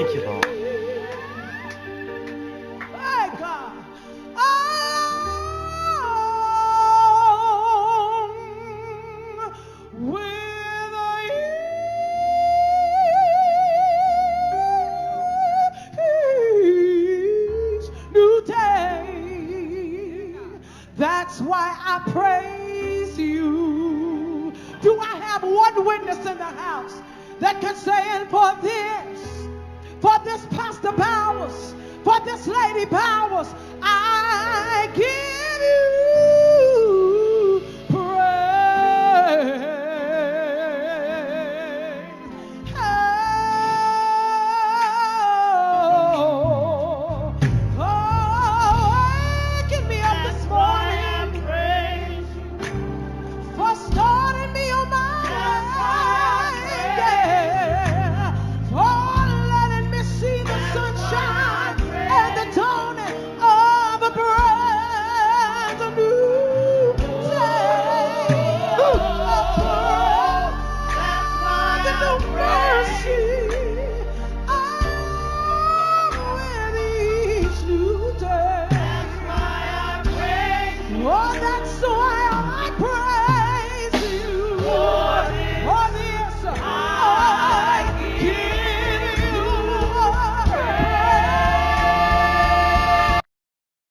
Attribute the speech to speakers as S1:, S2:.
S1: Thank you, Lord.
S2: My God. With each new day. That's why I praise you. Do I have one witness in the house that can say, and for this Pastor Bowers, for this Lady Bowers, I give you